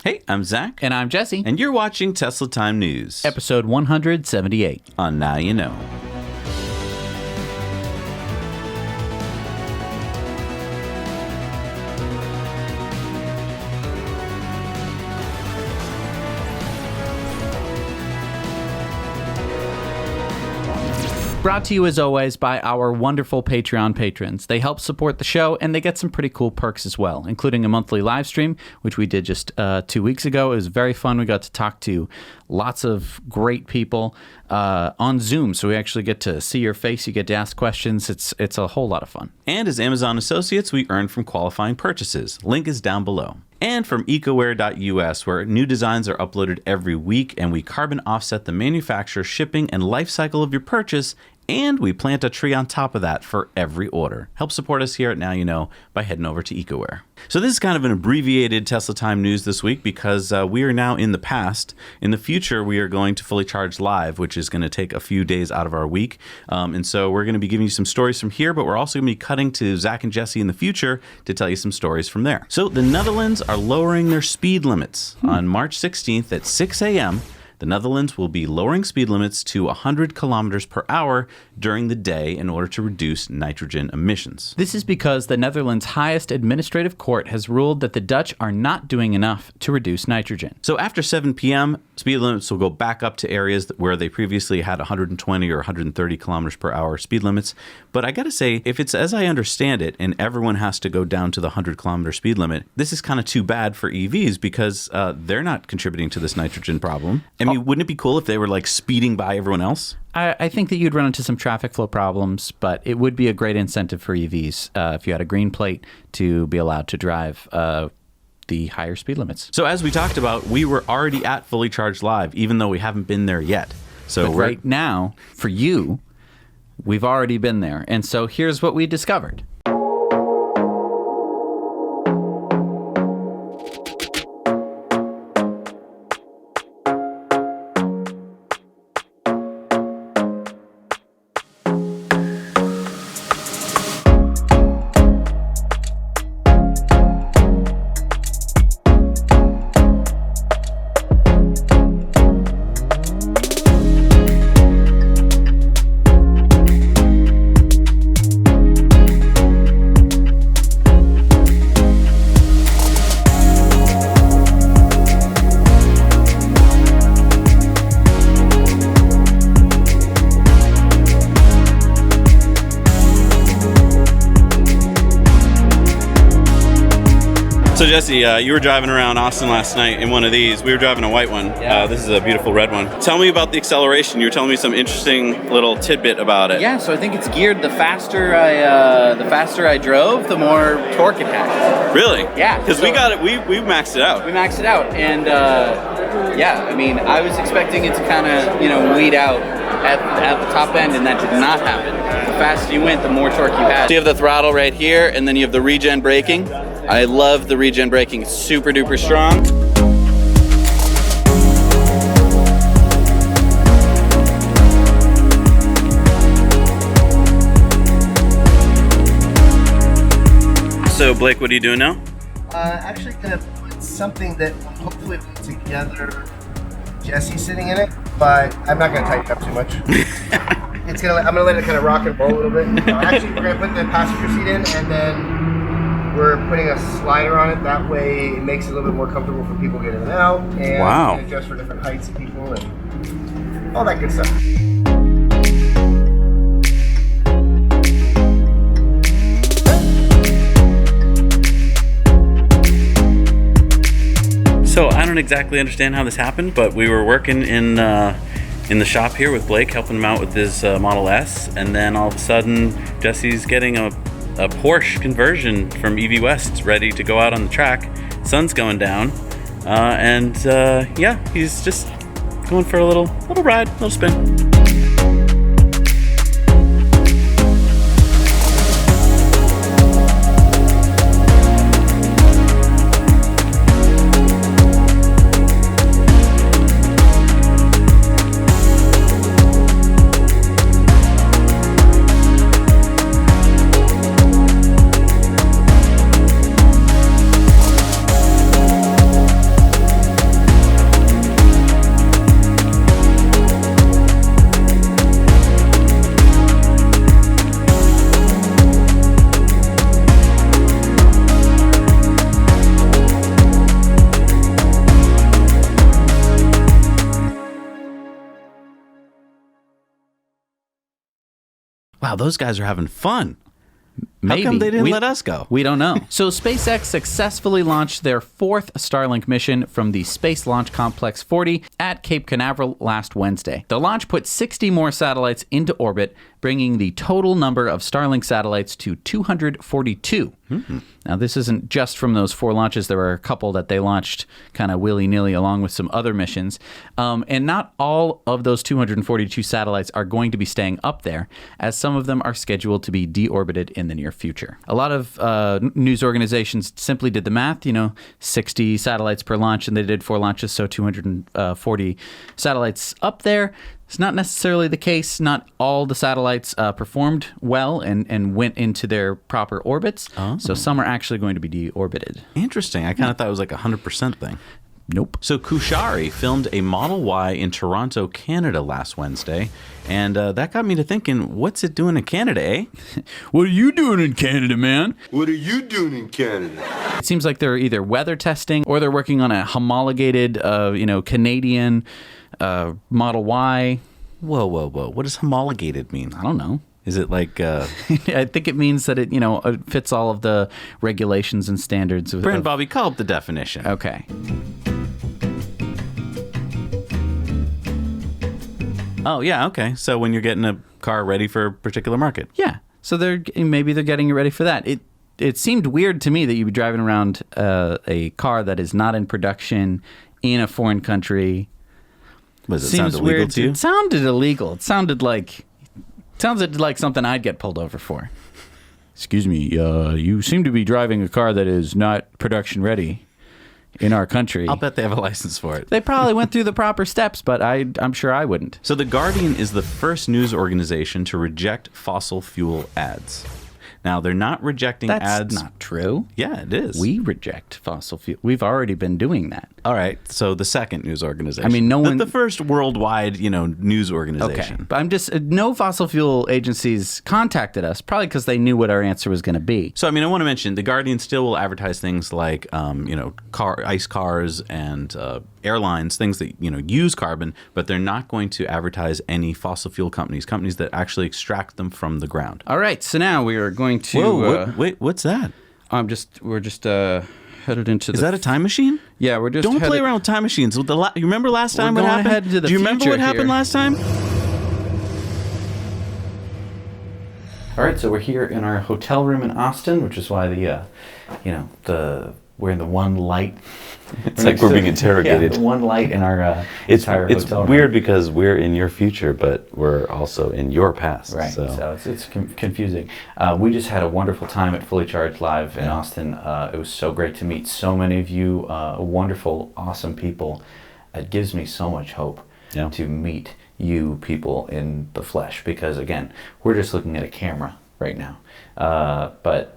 Hey, I'm Zach. And I'm Jesse. And you're watching Tesla Time News. Episode 178. On Now You Know. Brought to you, as always, by our wonderful Patreon patrons. They help support the show, and they get some pretty cool perks as well, including a monthly live stream, which we did just 2 weeks ago. It was very fun. We got to talk to lots of great people on Zoom, so we actually get to see your face. You get to ask questions. It's a whole lot of fun. And as Amazon associates, we earn from qualifying purchases. Link is down below. And from ecoware.us, where new designs are uploaded every week, and we carbon offset the manufacture, shipping, and life cycle of your purchase, and we plant a tree on top of that for every order. Help support us here at Now You Know by heading over to EcoWare. So this is kind of an abbreviated Tesla Time News this week because we are now in the past. In the future, we are going to fully charge live, which is going to take a few days out of our week. And so we're going to be giving you some stories from here, but we're also going to be cutting to Zach and Jesse in the future to tell you some stories from there. So the Netherlands are lowering their speed limits. On March 16th at 6 a.m., the Netherlands will be lowering speed limits to 100 kilometers per hour during the day in order to reduce nitrogen emissions. This is because the Netherlands' highest administrative court has ruled that the Dutch are not doing enough to reduce nitrogen. So after 7 p.m., speed limits will go back up to areas where they previously had 120 or 130 kilometers per hour speed limits. But I gotta say, if it's as I understand it, and everyone has to go down to the 100 kilometer speed limit, this is kind of too bad for EVs because they're not contributing to this nitrogen problem. I mean, wouldn't it be cool if they were like speeding by everyone else? I think that you'd run into some traffic flow problems, but it would be a great incentive for EVs if you had a green plate to be allowed to drive the higher speed limits. So as we talked about, we were already at Fully Charged Live, even though we haven't been there yet. So right now, for you, we've already been there. And so here's what we discovered. So Jesse, you were driving around Austin last night in one of these. We were driving a white one. Yeah. This is a beautiful red one. Tell me about the acceleration. You were telling me some interesting little tidbit about it. Yeah, so I think it's geared the faster I drove, the more torque it had. Really? Yeah. Because we got it. We maxed it out. We maxed it out, and yeah, I mean, I was expecting it to kind of weed out at the top end, and that did not happen. The faster you went, the more torque you had. So you have the throttle right here, and then you have the regen braking. I love the regen braking. It's super duper strong. So Blake, what are you doing now? Actually gonna put something that will hopefully put together Jesse's sitting in it, but I'm not gonna tighten it up too much. I'm gonna let it kind of rock and roll a little bit. Actually, we're gonna put the passenger seat in, and then we're putting a slider on it. That way, it makes it a little bit more comfortable for people getting in and out, and wow, we can adjust for different heights of people and all that good stuff. So I don't exactly understand how this happened, but we were working in the shop here with Blake, helping him out with his Model S, and then all of a sudden Jesse's getting a Porsche conversion from EV West ready to go out on the track. Sun's going down, and yeah, he's just going for a little ride, little spin. Wow, those guys are having fun. Maybe. How come they didn't let us go? We don't know. So SpaceX successfully launched their 4th Starlink mission from the Space Launch Complex 40 at Cape Canaveral last Wednesday. The launch put 60 more satellites into orbit, bringing the total number of Starlink satellites to 242. Now, this isn't just from those 4 launches. There were a couple that they launched kind of willy-nilly along with some other missions. And not all of those 242 satellites are going to be staying up there, as some of them are scheduled to be deorbited in the near future. A lot of news organizations simply did the math, 60 satellites per launch, and they did 4 launches, so 240 satellites up there. It's not necessarily the case. Not all the satellites performed well and went into their proper orbits. Oh. So some are actually going to be deorbited. Interesting. I kind of thought it was like a 100% thing. Nope. So Kushari filmed a Model Y in Toronto, Canada last Wednesday, and that got me to thinking, what's it doing in Canada, eh? What are you doing in Canada, man? What are you doing in Canada? It seems like they're either weather testing or they're working on a homologated, Canadian Model Y. Whoa. What does homologated mean? I don't know. Is it like... I think it means that it, fits all of the regulations and standards. Brand Bobby, call up the definition. Okay. Oh, yeah, okay. So when you're getting a car ready for a particular market. Yeah. So maybe they're getting it ready for that. It seemed weird to me that you'd be driving around a car that is not in production in a foreign country. Was it sound illegal to you? It sounded illegal. It sounded like something I'd get pulled over for. Excuse me, you seem to be driving a car that is not production ready in our country. I'll bet they have a license for it. They probably went through the proper steps, but I'm sure I wouldn't. So The Guardian is the first news organization to reject fossil fuel ads. Now, they're not rejecting ads. That's not true. Yeah, it is. We reject fossil fuel. We've already been doing that. All right. So the second news organization. I mean, the first worldwide, news organization. Okay. But no fossil fuel agencies contacted us, probably because they knew what our answer was going to be. So, I want to mention, The Guardian still will advertise things like, ICE cars and airlines, things that, use carbon, but they're not going to advertise any fossil fuel companies that actually extract them from the ground. All right. So now we are going to... Whoa, wait, what's that? We're just headed into Is that a time machine? Yeah, we're just Don't play around with time machines. You remember last time what happened? Do you remember what happened last time? All right, so we're here in our hotel room in Austin, which is why we're in the one light. It's like we're being interrogated. Yeah, the one light in our entire hotel room. It's weird because we're in your future, but we're also in your past. Right, so it's confusing. We just had a wonderful time at Fully Charged Live in Austin. It was so great to meet so many of you, wonderful, awesome people. It gives me so much hope to meet you people in the flesh because, again, we're just looking at a camera right now. But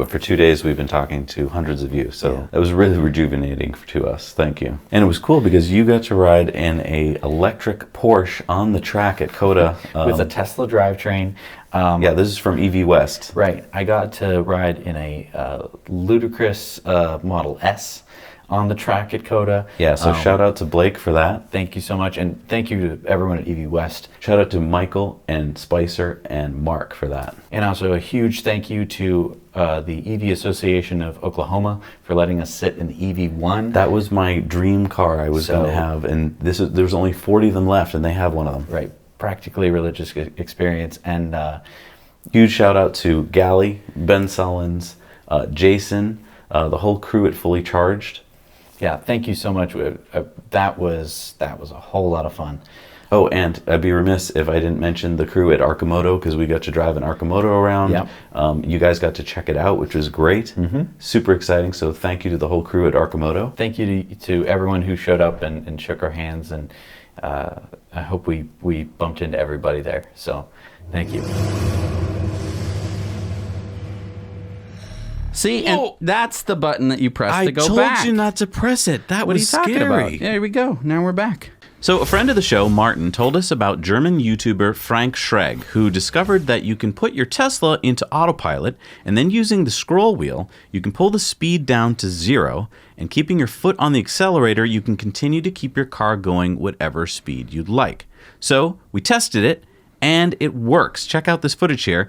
for 2 days we've been talking to hundreds of you, so it was really rejuvenating to us. Thank you. And it was cool because you got to ride in a electric Porsche on the track at COTA with a Tesla drivetrain. This is from EV West. Right. I got to ride in a ludicrous Model S on the track at COTA. Yeah, so shout out to Blake for that. Thank you so much, and thank you to everyone at EV West. Shout out to Michael and Spicer and Mark for that. And also a huge thank you to the EV Association of Oklahoma for letting us sit in the EV1. That was my dream car I was going to have, and there's only 40 of them left, and they have one of them. Right, practically religious experience. And huge shout out to Gally, Ben Sullins, Jason, the whole crew at Fully Charged. Yeah, thank you so much. That was a whole lot of fun. Oh, and I'd be remiss if I didn't mention the crew at Arcimoto because we got to drive an Arcimoto around. Yep. You guys got to check it out, which was great. Mm-hmm. Super exciting. So thank you to the whole crew at Arcimoto. Thank you to everyone who showed up and shook our hands. And I hope we bumped into everybody there. So thank you. See, and that's the button that you press to go back. I told you not to press it. That was scary. What are you talking about? Yeah, here we go. Now we're back. So a friend of the show, Martin, told us about German YouTuber Frank Schregg, who discovered that you can put your Tesla into autopilot, and then using the scroll wheel, you can pull the speed down to 0, and keeping your foot on the accelerator, you can continue to keep your car going whatever speed you'd like. So we tested it, and it works. Check out this footage here.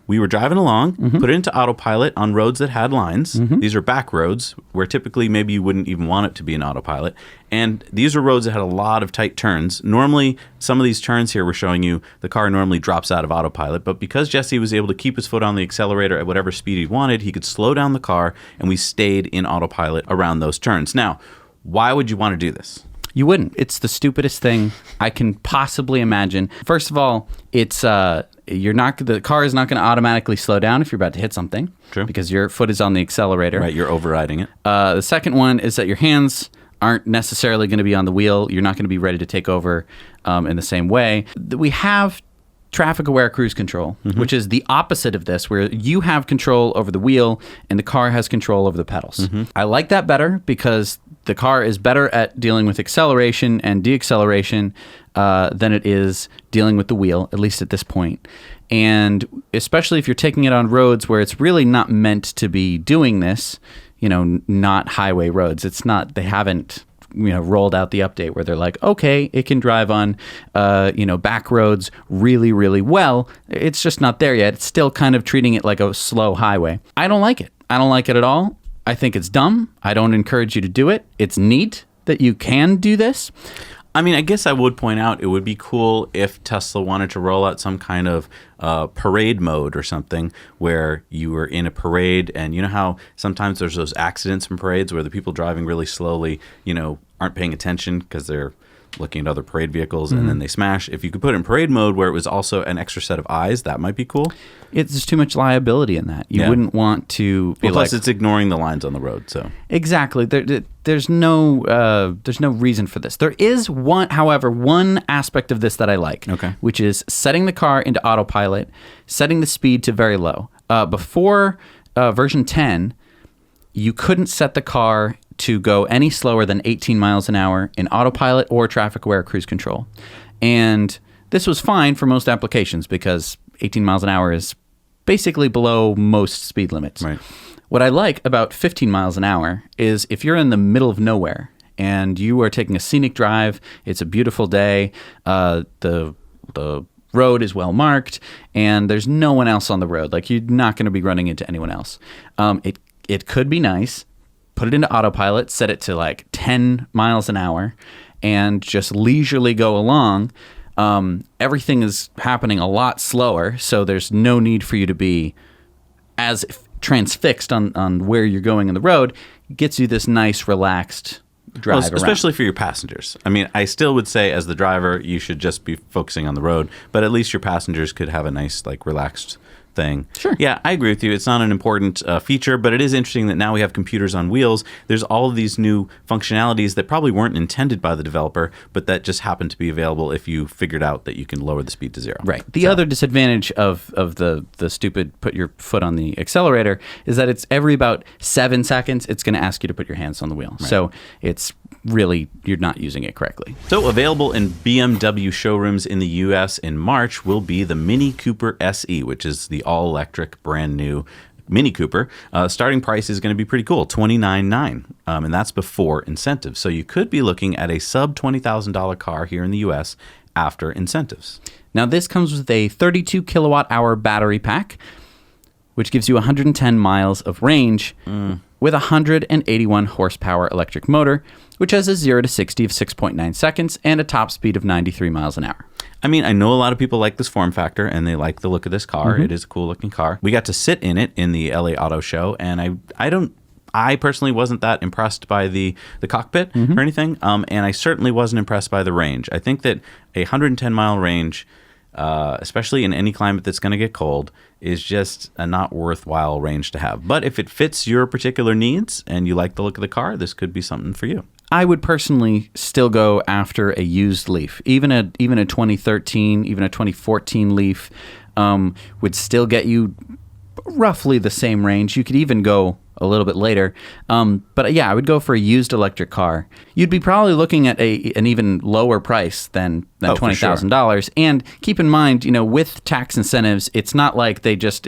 We were driving along, put it into autopilot on roads that had lines. These are back roads where typically maybe you wouldn't even want it to be an autopilot. And these are roads that had a lot of tight turns. Normally, some of these turns here were showing you the car normally drops out of autopilot. But because Jesse was able to keep his foot on the accelerator at whatever speed he wanted, he could slow down the car and we stayed in autopilot around those turns. Now, why would you want to do this? You wouldn't. It's the stupidest thing I can possibly imagine. First of all, it's the car is not going to automatically slow down if you're about to hit something. True. Because your foot is on the accelerator. Right, you're overriding it. The second one is that your hands aren't necessarily going to be on the wheel. You're not going to be ready to take over in the same way. We have traffic-aware cruise control, which is the opposite of this, where you have control over the wheel and the car has control over the pedals. I like that better because the car is better at dealing with acceleration and deacceleration than it is dealing with the wheel, at least at this point. And especially if you're taking it on roads where it's really not meant to be doing this, not highway roads. It's not, they haven't rolled out the update where they're like, okay, it can drive on, back roads really, really well. It's just not there yet. It's still kind of treating it like a slow highway. I don't like it. I don't like it at all. I think it's dumb. I don't encourage you to do it. It's neat that you can do this. I mean, I guess I would point out it would be cool if Tesla wanted to roll out some kind of parade mode or something where you were in a parade, and you know how sometimes there's those accidents in parades where the people driving really slowly, aren't paying attention because they're looking at other parade vehicles and then they smash. If you could put it in parade mode where it was also an extra set of eyes, that might be cool. There's too much liability in that. You wouldn't want to be plus it's ignoring the lines on the road. So exactly. There's no reason for this. There is one aspect of this that I like, which is setting the car into autopilot, setting the speed to very low. Before version 10, you couldn't set the car to go any slower than 18 miles an hour in autopilot or traffic-aware cruise control. And this was fine for most applications because 18 miles an hour is basically below most speed limits. Right. What I like about 15 miles an hour is if you're in the middle of nowhere and you are taking a scenic drive, it's a beautiful day, the road is well marked, and there's no one else on the road. Like, you're not going to be running into anyone else. It could be nice. Put it into autopilot, set it to like 10 miles an hour, and just leisurely go along. Everything is happening a lot slower, so there's no need for you to be as transfixed on where you're going in the road. It gets you this nice, relaxed drive around. Especially for your passengers. I mean, I still would say as the driver, you should just be focusing on the road, but at least your passengers could have a nice, relaxed thing. Sure. Yeah, I agree with you. It's not an important feature, but it is interesting that now we have computers on wheels. There's all of these new functionalities that probably weren't intended by the developer, but that just happen to be available if you figured out that you can lower the speed to zero. Right. The other disadvantage of the stupid put your foot on the accelerator is that it's every about 7 seconds, it's going to ask you to put your hands on the wheel. Right. So it's really, you're not using it correctly. So available in BMW showrooms in the U.S. in March will be the Mini Cooper SE, which is the all-electric, brand new Mini Cooper. Starting price is going to be pretty cool, $29,900, and that's before incentives. So you could be looking at a sub $20,000 car here in the U.S. after incentives. Now this comes with a 32 kilowatt hour battery pack, which gives you 110 miles of range with a 181 horsepower electric motor, which has a 0 to 60 of 6.9 seconds and a top speed of 93 miles an hour. I mean, I know a lot of people like this form factor and they like the look of this car. Mm-hmm. It is a cool looking car. We got to sit in it in the LA Auto Show, and I personally wasn't that impressed by the cockpit or anything, and I certainly wasn't impressed by the range. I think that a 110 mile range, especially in any climate that's going to get cold, is just a not worthwhile range to have. But if it fits your particular needs and you like the look of the car, this could be something for you. I would personally still go after a used Leaf. Even a 2013, even a 2014 Leaf would still get you roughly the same range. You could even go a little bit later. But yeah, I would go for a used electric car. You'd be probably looking at an even lower price than $20,000. And keep in mind, with tax incentives, it's not like they just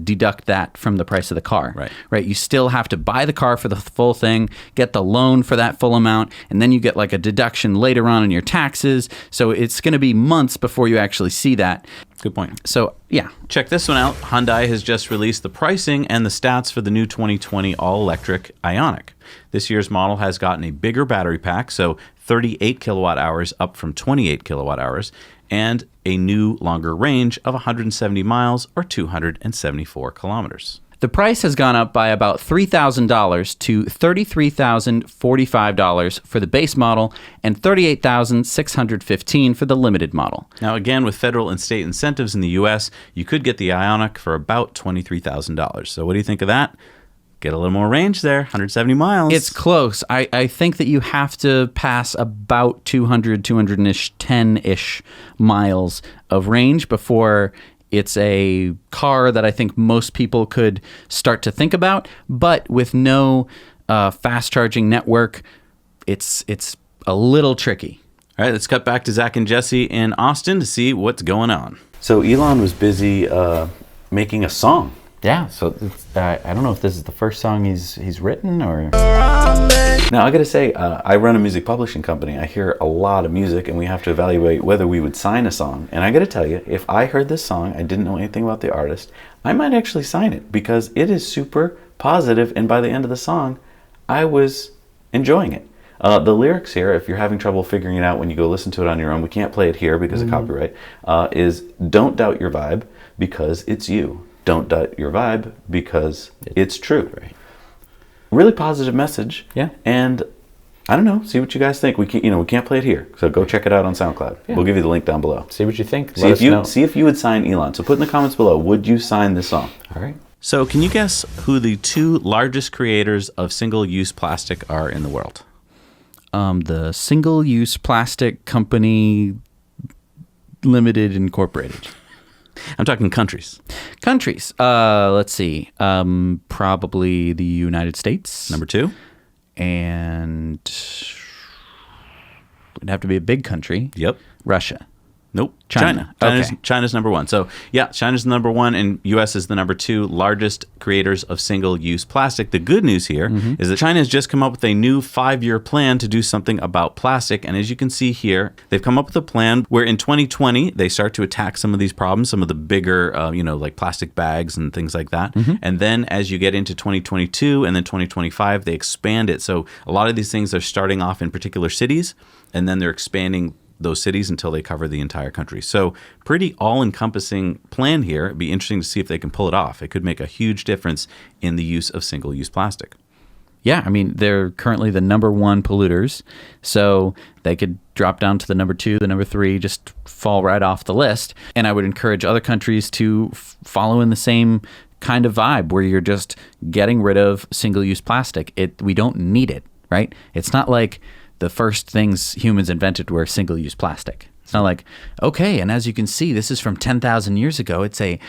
deduct that from the price of the car. Right. You still have to buy the car for the full thing, get the loan for that full amount, and then you get like a deduction later on in your taxes. So it's going to be months before you actually see that. Good point. So, yeah. Check this one out. Hyundai has just released the pricing and the stats for the new 2020 all-electric Ioniq. This year's model has gotten a bigger battery pack, so 38 kilowatt hours up from 28 kilowatt hours, and a new longer range of 170 miles or 274 kilometers. The price has gone up by about $3,000 to $33,045 for the base model and $38,615 for the limited model. Now, again, with federal and state incentives in the U.S., you could get the Ioniq for about $23,000. So what do you think of that? Get a little more range there, 170 miles. It's close. I think that you have to pass about 200-ish, 10-ish miles of range before it's a car that I think most people could start to think about, but with no fast charging network, it's a little tricky. All right, let's cut back to Zach and Jesse in Austin to see what's going on. So Elon was busy making a song. Yeah, so I don't know if this is the first song he's written or... Now, I gotta say, I run a music publishing company. I hear a lot of music, and we have to evaluate whether we would sign a song. And I gotta tell you, if I heard this song, I didn't know anything about the artist, I might actually sign it because it is super positive, and by the end of the song, I was enjoying it. The lyrics here, if you're having trouble figuring it out when you go listen to it on your own, we can't play it here because of copyright, is don't doubt your vibe because it's you. Don't doubt your vibe because it's true. Right. Really positive message. Yeah. And I don't know. See what you guys think. We can't play it here. So go check it out on SoundCloud. Yeah. We'll give you the link down below. See what you think. See if you would sign Elon. So put in the comments below. Would you sign this song? All right. So can you guess who the two largest creators of single-use plastic are in the world? The Single-Use Plastic Company Limited Incorporated. I'm talking countries. Countries. Let's see. Probably the United States. Number 2. And it'd have to be a big country. Yep. Russia. Nope. China. China's number 1. So, yeah, China's number 1, and U.S. is the number 2 largest creators of single-use plastic. The good news here is that China has just come up with a new 5-year plan to do something about plastic. And as you can see here, they've come up with a plan where in 2020, they start to attack some of these problems, some of the bigger, like plastic bags and things like that. And then as you get into 2022 and then 2025, they expand it. So a lot of these things are starting off in particular cities, and then they're expanding those cities until they cover the entire country. So pretty all-encompassing plan here. It'd be interesting to see if they can pull it off. It could make a huge difference in the use of single-use plastic. Yeah, I mean, they're currently the number 1 polluters, so they could drop down to the number 2, the number 3, just fall right off the list. And I would encourage other countries to follow in the same kind of vibe where you're just getting rid of single-use plastic. We don't need it, right? It's not like the first things humans invented were single-use plastic. It's not like, okay, and as you can see, this is from 10,000 years ago. It's a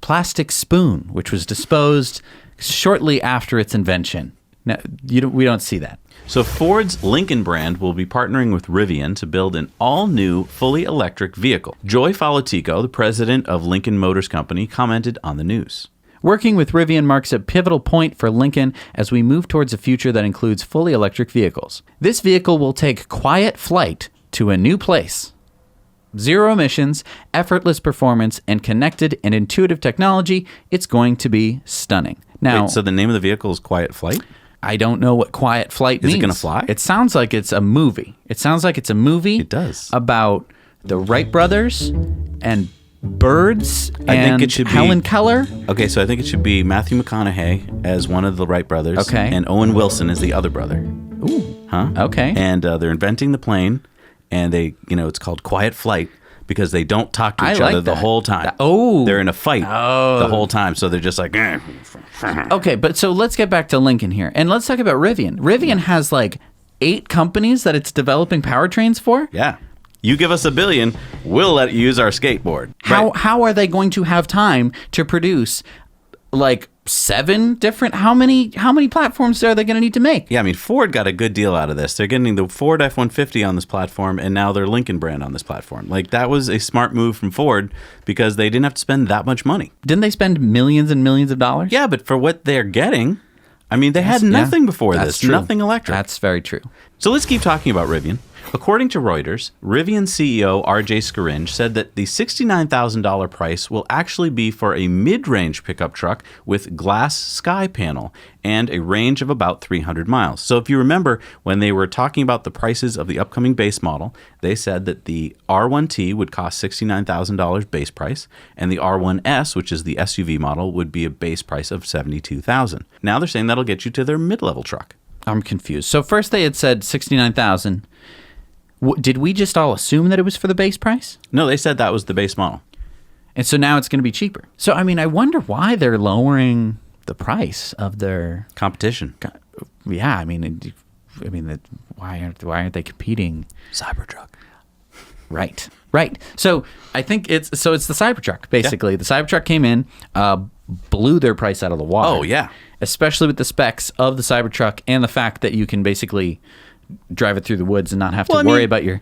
plastic spoon, which was disposed shortly after its invention. Now, we don't see that. So Ford's Lincoln brand will be partnering with Rivian to build an all-new, fully electric vehicle. Joy Falatico, the president of Lincoln Motors Company, commented on the news. Working with Rivian marks a pivotal point for Lincoln as we move towards a future that includes fully electric vehicles. This vehicle will take quiet flight to a new place. Zero emissions, effortless performance, and connected and intuitive technology. It's going to be stunning. Now, Wait, so the name of the vehicle is Quiet Flight? I don't know what quiet flight means. Is it going to fly? It sounds like it's a movie. It It does. About the Wright brothers and birds I think it should be Helen Keller. Okay, so I think it should be Matthew McConaughey as one of the Wright brothers. Okay. And Owen Wilson as the other brother. Ooh. Huh? Okay. And they're inventing the plane, and it's called Quiet Flight because they don't talk to each other the whole time. They're in a fight the whole time, so they're just like, Okay, but so let's get back to Lincoln here, and let's talk about Rivian. Rivian has like 8 companies that it's developing powertrains for. Yeah. You give us $1 billion, we'll let you use our skateboard. How are they going to have time to produce like 7 different. How many platforms are they going to need to make? Yeah, I mean, Ford got a good deal out of this. They're getting the Ford F-150 on this platform, and now their Lincoln brand on this platform. Like, that was a smart move from Ford because they didn't have to spend that much money. Didn't they spend millions and millions of dollars? Yeah, but for what they're getting, I mean, they had nothing before That's this. true. Nothing electric. That's very true. So let's keep talking about Rivian. According to Reuters, Rivian CEO RJ Scaringe said that the $69,000 price will actually be for a mid-range pickup truck with glass sky panel and a range of about 300 miles. So if you remember, when they were talking about the prices of the upcoming base model, they said that the R1T would cost $69,000 base price, and the R1S, which is the SUV model, would be a base price of $72,000. Now they're saying that'll get you to their mid-level truck. I'm confused. So first they had said 69,000. Did we just all assume that it was for the base price? No, they said that was the base model. And so now it's going to be cheaper. So, I mean, I wonder why they're lowering the price of their Competition. Yeah, I mean, why aren't they competing? Cybertruck. Right. So I think it's the Cybertruck basically. Yeah. The Cybertruck came in, blew their price out of the water. Oh yeah, especially with the specs of the Cybertruck and the fact that you can basically drive it through the woods and not have to worry about your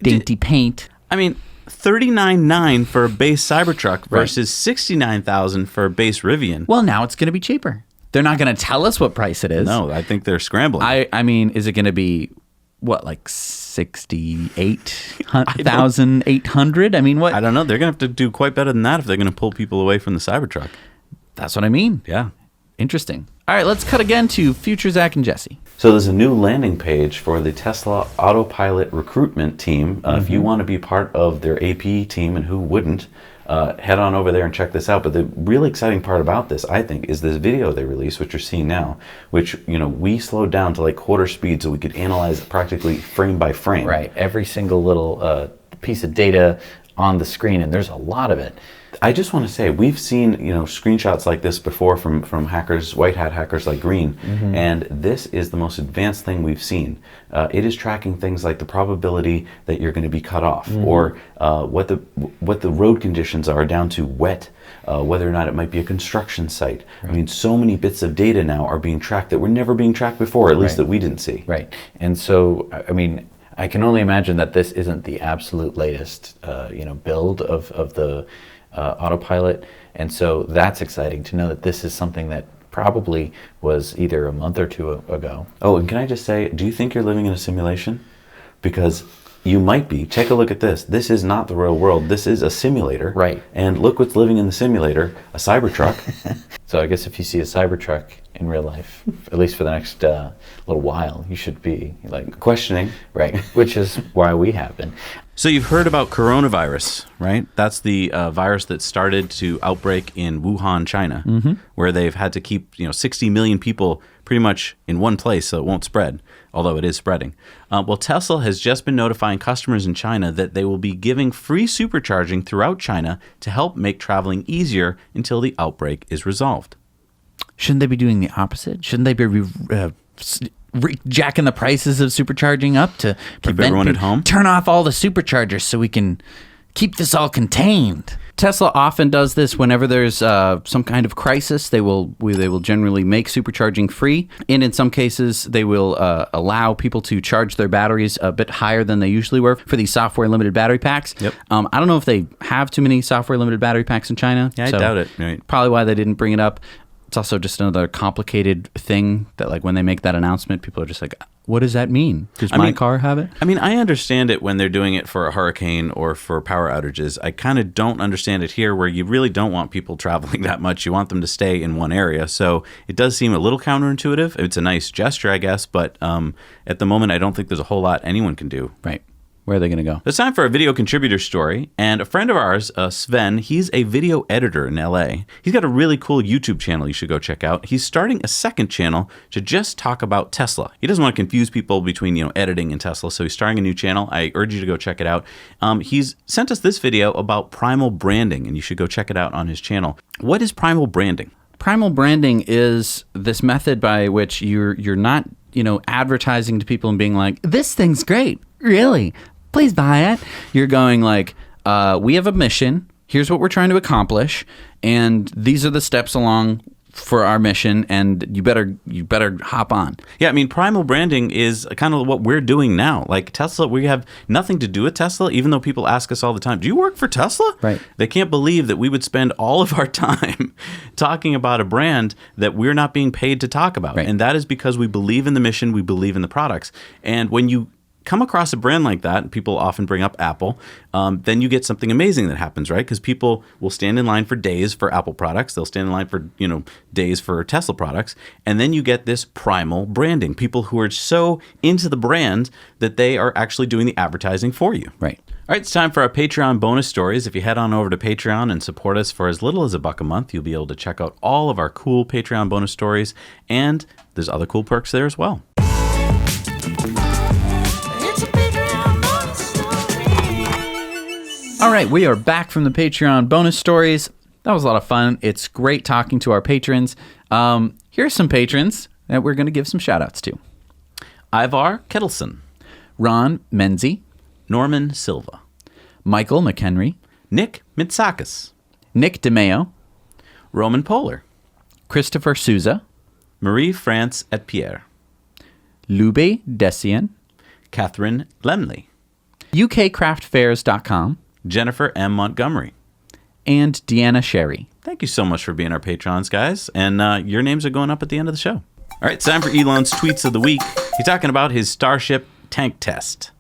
dainty paint. I mean, $39,900 for a base Cybertruck versus $69,000 for a base Rivian. Well, now it's going to be cheaper. They're not going to tell us what price it is. No, I think they're scrambling. I mean, is it going to be what, like 68,800? I mean, what? I don't know. They're going to have to do quite better than that if they're going to pull people away from the Cybertruck. That's what I mean. Yeah. Interesting. All right, let's cut again to future Zach and Jesse. So there's a new landing page for the Tesla Autopilot recruitment team. If you want to be part of their AP team, and who wouldn't, head on over there and check this out. But the really exciting part about this, I think, is this video they released, which you're seeing now, which, we slowed down to like quarter speed so we could analyze it practically frame by frame. Right. Every single little piece of data on the screen, and there's a lot of it. I just want to say, we've seen screenshots like this before from hackers, white hat hackers like Green, and this is the most advanced thing we've seen. It is tracking things like the probability that you're going to be cut off, or what the road conditions are down to wet, whether or not it might be a construction site. Right. I mean, so many bits of data now are being tracked that were never being tracked before, at least that we didn't see. Right, and so I mean, I can only imagine that this isn't the absolute latest, build of the Autopilot, and so that's exciting to know that this is something that probably was either a month or two ago. Oh, and can I just say, do you think you're living in a simulation? Because you might be. Take a look at this. This is not the real world. This is a simulator. Right. And look what's living in the simulator, a Cybertruck. So I guess if you see a Cybertruck in real life, at least for the next little while, you should be like questioning. Right. Which is why we have been. So you've heard about coronavirus, right? That's the virus that started to outbreak in Wuhan, China, where they've had to keep 60 million people pretty much in one place so it won't spread, although it is spreading. Well, Tesla has just been notifying customers in China that they will be giving free supercharging throughout China to help make traveling easier until the outbreak is resolved. Shouldn't they be doing the opposite? Shouldn't they be jacking the prices of supercharging up to keep everyone at home? Turn off all the superchargers so we can keep this all contained. Tesla often does this whenever there's some kind of crisis. They will generally make supercharging free, and in some cases they will allow people to charge their batteries a bit higher than they usually were for these software limited battery packs. Yep. I don't know if they have too many software limited battery packs in China. Yeah, I doubt it. Right. Probably why they didn't bring it up. It's also just another complicated thing that, like, when they make that announcement, people are just like, what does that mean? Does my car have it? I mean, I understand it when they're doing it for a hurricane or for power outages. I kind of don't understand it here, where you really don't want people traveling that much. You want them to stay in one area. So it does seem a little counterintuitive. It's a nice gesture, I guess, but at the moment, I don't think there's a whole lot anyone can do. Right. Where are they going to go? It's time for a video contributor story. And a friend of ours, Sven, he's a video editor in LA. He's got a really cool YouTube channel you should go check out. He's starting a second channel to just talk about Tesla. He doesn't want to confuse people between, editing and Tesla. So he's starting a new channel. I urge you to go check it out. He's sent us this video about primal branding, and you should go check it out on his channel. What is primal branding? Primal branding is this method by which you're not, advertising to people and being like, this thing's great. Really? Please buy it. You're going like, we have a mission. here's what we're trying to accomplish, and these are the steps along for our mission, and you better hop on. Yeah, I mean, primal branding is kind of what we're doing now. Like Tesla, we have nothing to do with Tesla, even though people ask us all the time, do you work for Tesla? Right. They can't believe that we would spend all of our time talking about a brand that we're not being paid to talk about. Right. And that is because we believe in the mission, we believe in the products. And when you come across a brand like that, people often bring up Apple, then you get something amazing that happens, right? Because people will stand in line for days for Apple products. They'll stand in line for, days for Tesla products. And then you get this primal branding, people who are so into the brand that they are actually doing the advertising for you. Right. All right, it's time for our Patreon bonus stories. If you head on over to Patreon and support us for as little as $1 a month, you'll be able to check out all of our cool Patreon bonus stories. And there's other cool perks there as well. All right, we are back from the Patreon bonus stories. That was a lot of fun. It's great talking to our patrons. Here's some patrons that we're going to give some shout-outs to. Ivar Kettleson, Ron Menzie, Norman Silva, Michael McHenry, Nick Mitsakis, Nick DeMeo, Roman Polar, Christopher Souza, Marie France et Pierre, Lube Desian, Catherine Lemley, UKCraftFairs.com, Jennifer M. Montgomery, and Deanna Sherry. Thank you so much for being our patrons, guys. And your names are going up at the end of the show. All right, it's time for Elon's tweets of the week. He's talking about his Starship tank test.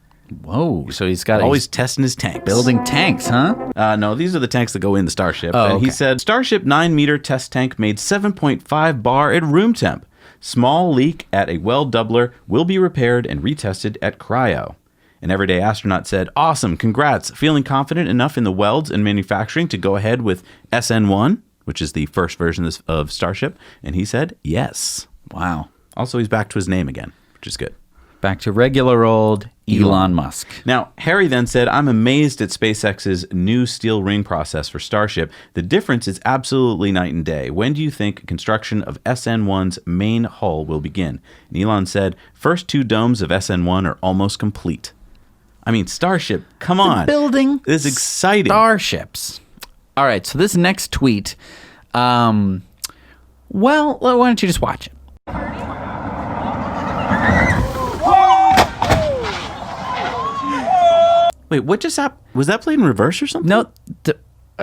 Whoa, so he's got Always testing his tanks. building tanks, huh? No, these are the tanks that go in the Starship. Oh, and he okay. said, Starship 9-meter test tank made 7.5 bar at room temp. Small leak at a weld doubler will be repaired and retested at cryo. An everyday astronaut said, awesome, congrats. Feeling confident enough in the welds and manufacturing to go ahead with SN1, which is the first version of Starship. And he said, yes. Wow. Also, he's back to his name again, which is good. Back to regular old Elon Musk. Now, Harry then said, I'm amazed at SpaceX's new steel ring process for Starship. The difference is absolutely night and day. When do you think construction of SN1's main hull will begin? And Elon said, first 2 domes of SN1 are almost complete. I mean, Starship, come on. Building This is exciting. starships. All right, so this next tweet, why don't you just watch it? Wait, what just happened? Was that played in reverse or something? No,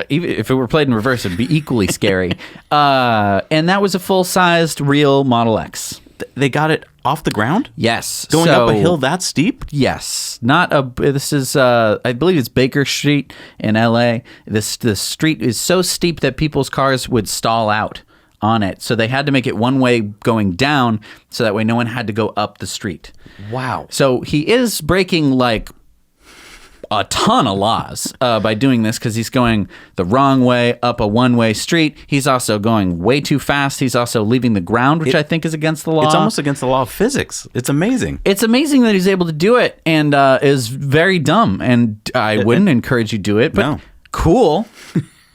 even if it were played in reverse, it'd be equally scary. And that was a full-sized real Model X. They got it off the ground? Yes. Going up a hill that steep? Yes. This is, I believe it's Baker Street in LA. The street is so steep that people's cars would stall out on it. So they had to make it one way going down so that way no one had to go up the street. Wow. So he is breaking like a ton of laws by doing this because he's going the wrong way up a one-way street. He's also going way too fast. He's also leaving the ground, which I think is against the law. It's almost against the law of physics. It's amazing. It's amazing that he's able to do it and is very dumb. And I wouldn't encourage you to do it, but No. cool.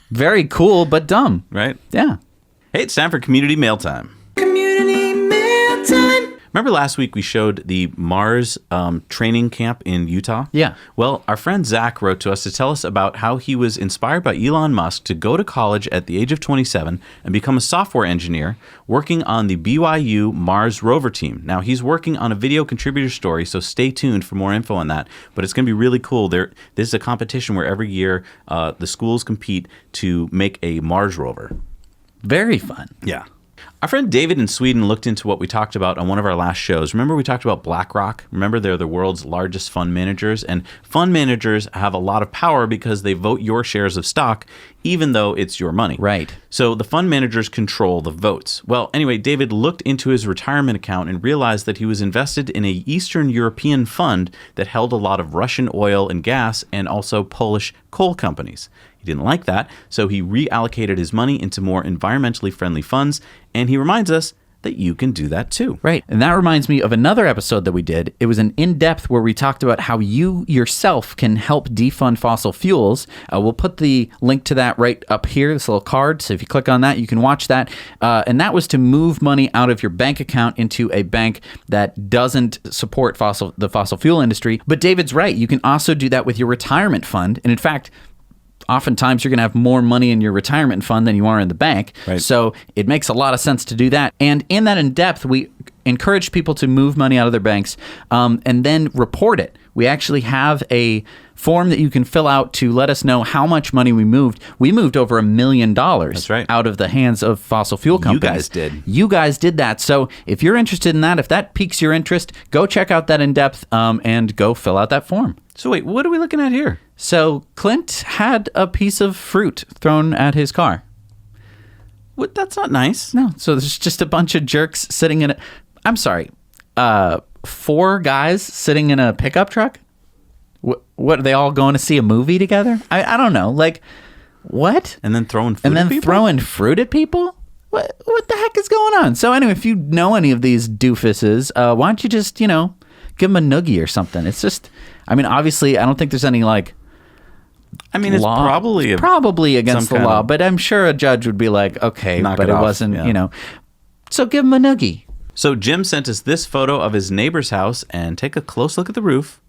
Very cool, but dumb. Right? Yeah. Hey, it's time for Community Mail Time. Community Mail Time. Remember last week we showed the Mars training camp in Utah? Yeah. Well, our friend Zach wrote to us to tell us about how he was inspired by Elon Musk to go to college at the age of 27 and become a software engineer working on the BYU Mars rover team. Now, he's working on a video contributor story, so stay tuned for more info on that. But it's going to be really cool. This is a competition where every year the schools compete to make a Mars rover. Very fun. Yeah. Our friend David in Sweden looked into what we talked about on one of our last shows. Remember we talked about BlackRock? Remember they're the world's largest fund managers, and fund managers have a lot of power because they vote your shares of stock even though it's your money. Right. So the fund managers control the votes. Well, anyway, David looked into his retirement account and realized that he was invested in a Eastern European fund that held a lot of Russian oil and gas and also Polish coal companies. He didn't like that, so he reallocated his money into more environmentally friendly funds, and he reminds us that you can do that too. Right. And that reminds me of another episode that we did. It was an in-depth where we talked about how you yourself can help defund fossil fuels. We'll put the link to that right up here, this little card. So if you click on that, you can watch that. And that was to move money out of your bank account into a bank that doesn't support the fossil fuel industry. But David's right. You can also do that with your retirement fund. And in fact, oftentimes you're going to have more money in your retirement fund than you are in the bank. Right. So it makes a lot of sense to do that. And in that in-depth, we encourage people to move money out of their banks and then report it. We actually have a form that you can fill out to let us know how much money we moved. We moved over $1 million That's right. out of the hands of fossil fuel companies. guys did. You guys did that. So if you're interested in that, if that piques your interest, go check out that in-depth and go fill out that form. So wait, what are we looking at here? So Clint had a piece of fruit thrown at his car. What? That's not nice. No, so there's just a bunch of jerks sitting in a... I'm sorry, 4 guys sitting in a pickup truck? What, are they all going to see a movie together? I don't know. Like, what? And then throwing food And then at people? throwing fruit at people? What the heck is going on? So anyway, if you know any of these doofuses, why don't you just, give them a noogie or something? It's just, I mean, obviously, I don't think there's any, like... I mean, it's law. probably... Probably against some the kind law, of- but I'm sure a judge would be like, okay, Knock but it it off, wasn't, yeah. So give him a noogie. So Jim sent us this photo of his neighbor's house, and take a close look at the roof.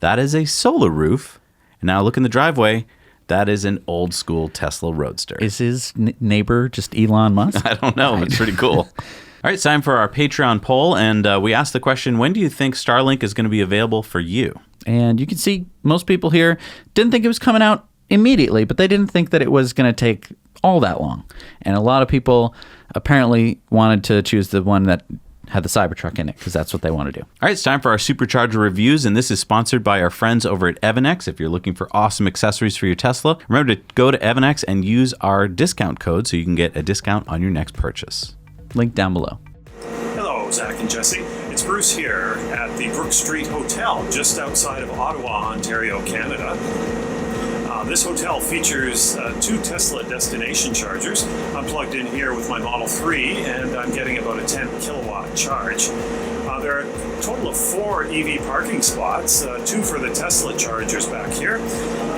That is a solar roof. And now look in the driveway. That is an old school Tesla Roadster. Is his neighbor just Elon Musk? I don't know. It's pretty cool. All right, it's time for our Patreon poll. And we asked the question, when do you think Starlink is going to be available for you? And you can see most people here didn't think it was coming out immediately, but they didn't think that it was going to take all that long. And a lot of people apparently wanted to choose the one that had the Cybertruck in it because that's what they want to do. All right, it's time for our Supercharger reviews, and this is sponsored by our friends over at Evanex. If you're looking for awesome accessories for your Tesla, remember to go to Evanex and use our discount code so you can get a discount on your next purchase. Link down below. Hello, Zach and Jesse. It's Bruce here at the Brook Street Hotel, just outside of Ottawa, Ontario, Canada. This hotel features 2 Tesla destination chargers. I'm plugged in here with my Model 3, and I'm getting about a 10 kilowatt charge. There are a total of 4 EV parking spots, 2 for the Tesla chargers back here,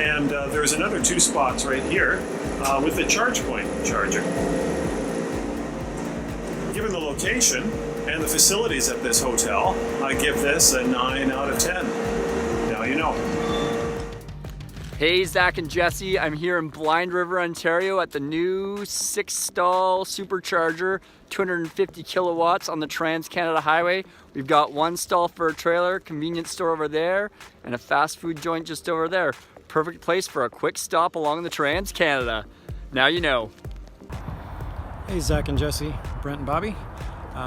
and there's another 2 spots right here with the ChargePoint charger. Given the location and the facilities at this hotel, I give this a 9 out of 10. Now you know. Hey, Zach and Jesse. I'm here in Blind River, Ontario at the new 6-stall Supercharger, 250 kilowatts on the Trans-Canada Highway. We've got 1 stall for a trailer, convenience store over there, and a fast food joint just over there. Perfect place for a quick stop along the Trans-Canada. Now you know. Hey, Zach and Jesse, Brent and Bobby.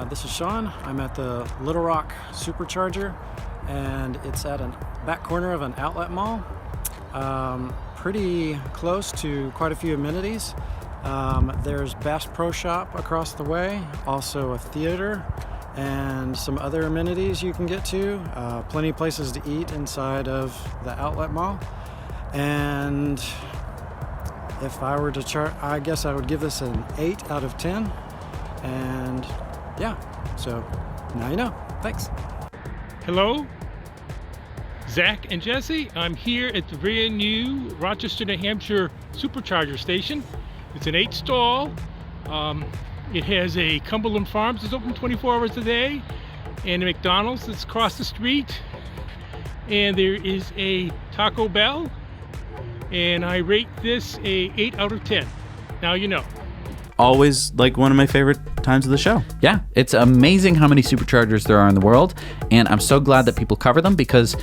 This is Sean. I'm at the Little Rock Supercharger, and it's at a back corner of an outlet mall. Pretty close to quite a few amenities. There's Bass Pro Shop across the way, also a theater, and some other amenities you can get to. Plenty of places to eat inside of the outlet mall. And if I were to chart, I guess I would give this an 8 out of 10. And yeah, so now you know. Thanks. Hello, Zach and Jesse. I'm here at the brand new Rochester, New Hampshire Supercharger station. It's an 8-stall. It has a Cumberland Farms that's open 24 hours a day, and a McDonald's that's across the street. And there is a Taco Bell, and I rate this a 8 out of 10. Now you know. Always like one of my favorite times of the show. Yeah, it's amazing how many superchargers there are in the world, and I'm so glad that people cover them because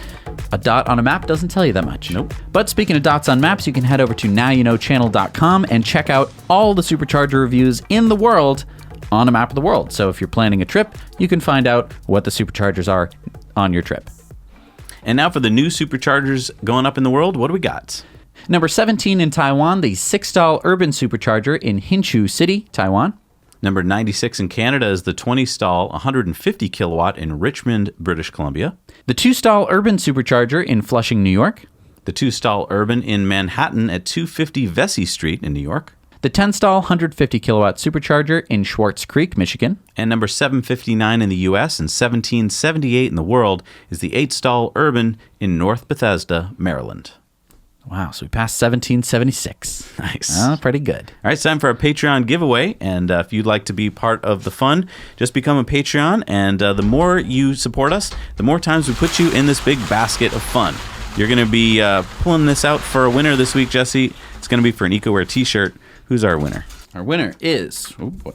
a dot on a map doesn't tell you that much. Nope. But speaking of dots on maps, you can head over to nowyouknowchannel.com and check out all the supercharger reviews in the world on a map of the world. So if you're planning a trip, you can find out what the superchargers are on your trip. And now for the new superchargers going up in the world, what do we got? Number 17 in Taiwan, the 6-stall urban supercharger in Hsinchu City, Taiwan. Number 96 in Canada is the 20-stall 150 kilowatt in Richmond, British Columbia. The 2-stall urban supercharger in Flushing, New York. The 2-stall urban in Manhattan at 250 Vesey Street in New York. The 10-stall 150 kilowatt supercharger in Schwartz Creek, Michigan. And number 759 in the U.S. and 1778 in the world is the 8-stall urban in North Bethesda, Maryland. Wow, so we passed 1776. Nice. Pretty good. All right, it's time for our Patreon giveaway. And if you'd like to be part of the fun, just become a Patreon. And the more you support us, the more times we put you in this big basket of fun. You're going to be pulling this out for a winner this week, Jesse. It's going to be for an EcoWare t-shirt. Who's our winner? Our winner is, oh boy,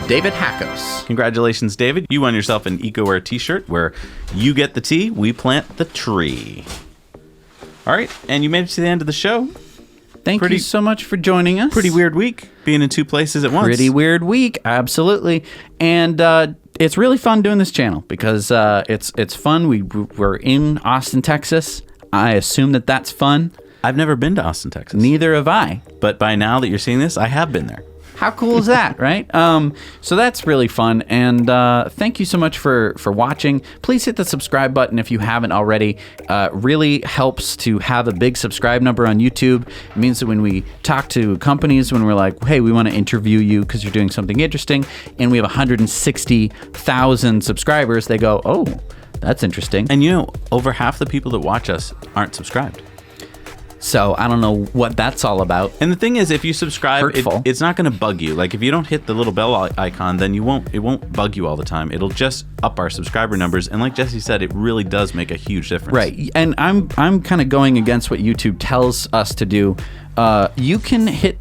David Hackos. Congratulations, David. You won yourself an EcoWare t-shirt where you get the tea, we plant the tree. All right, and you made it to the end of the show. Thank you so much for joining us. Pretty weird week, being in two places at once. Pretty weird week, absolutely. And it's really fun doing this channel because it's fun. We're in Austin, Texas. I assume that's fun. I've never been to Austin, Texas. Neither have I. But by now that you're seeing this, I have been there. How cool is that, right? So that's really fun, and thank you so much for watching. Please hit the subscribe button if you haven't already. Really helps to have a big subscribe number on YouTube. It means that when we talk to companies, when we're like, hey, we want to interview you because you're doing something interesting, and we have 160,000 subscribers, they go, oh, that's interesting. And you know, over half the people that watch us aren't subscribed. So I don't know what that's all about. And the thing is, if you subscribe, it's not going to bug you. Like if you don't hit the little bell icon, then it won't bug you all the time. It'll just up our subscriber numbers. And like Jesse said, it really does make a huge difference. Right. And I'm kind of going against what YouTube tells us to do. You can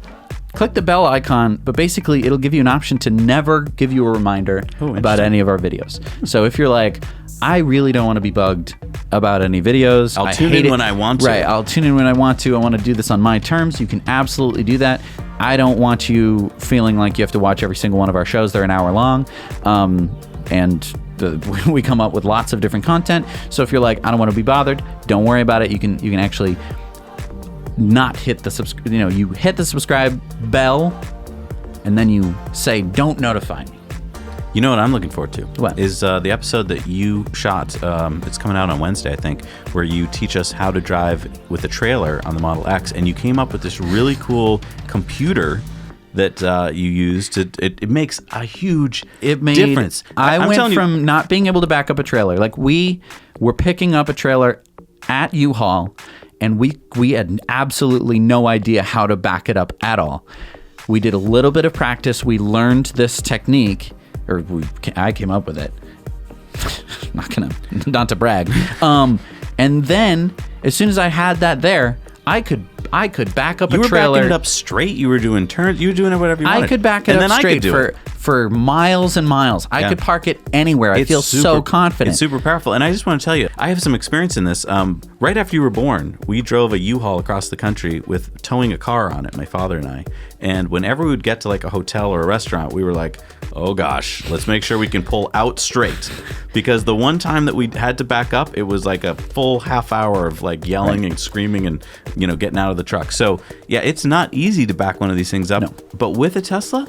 click the bell icon, but basically it'll give you an option to never give you a reminder about any of our videos. So if you're like, I really don't want to be bugged about any videos. I'll tune in when I want to. Right, I'll tune in when I want to. I want to do this on my terms. You can absolutely do that. I don't want you feeling like you have to watch every single one of our shows. They're an hour long. We come up with lots of different content. So if you're like, I don't want to be bothered, don't worry about it. You can actually not hit the you hit the subscribe bell, and then you say, don't notify me. You know what I'm looking forward to? What? Is the episode that you shot, it's coming out on Wednesday, I think, where you teach us how to drive with a trailer on the Model X, and you came up with this really cool computer that you used. It makes a huge difference. I went from not being able to back up a trailer. Like we were picking up a trailer at U-Haul, and we had absolutely no idea how to back it up at all. We did a little bit of practice. We learned this technique. I came up with it. Not to brag. And then as soon as I had that there, I could back up a trailer. You were backing it up straight. You were doing turns. You were doing it whatever you wanted. I could back it up straight for miles and miles. I could park it anywhere. I feel so confident. It's super powerful. And I just want to tell you, I have some experience in this. Right after you were born, we drove a U-Haul across the country with towing a car on it, my father and I. And whenever we would get to like a hotel or a restaurant, we were like, oh gosh, let's make sure we can pull out straight. Because the one time that we had to back up, it was like a full half hour of like yelling and screaming and, getting out of the truck. So yeah, it's not easy to back one of these things up. No. But with a Tesla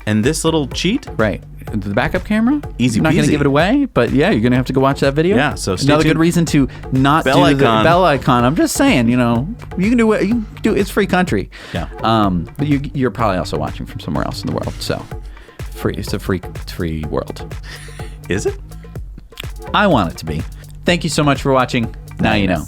and this little cheat. Right. The backup camera? Easy peasy. I'm not going to give it away, but yeah, you're going to have to go watch that video. Yeah, so stay another tuned. good reason to not do the bell icon. I'm just saying, you can do it. You can do it's free country. Yeah. But you're probably also watching from somewhere else in the world, so free. It's a free world. Is it? I want it to be. Thank you so much for watching. Now you know.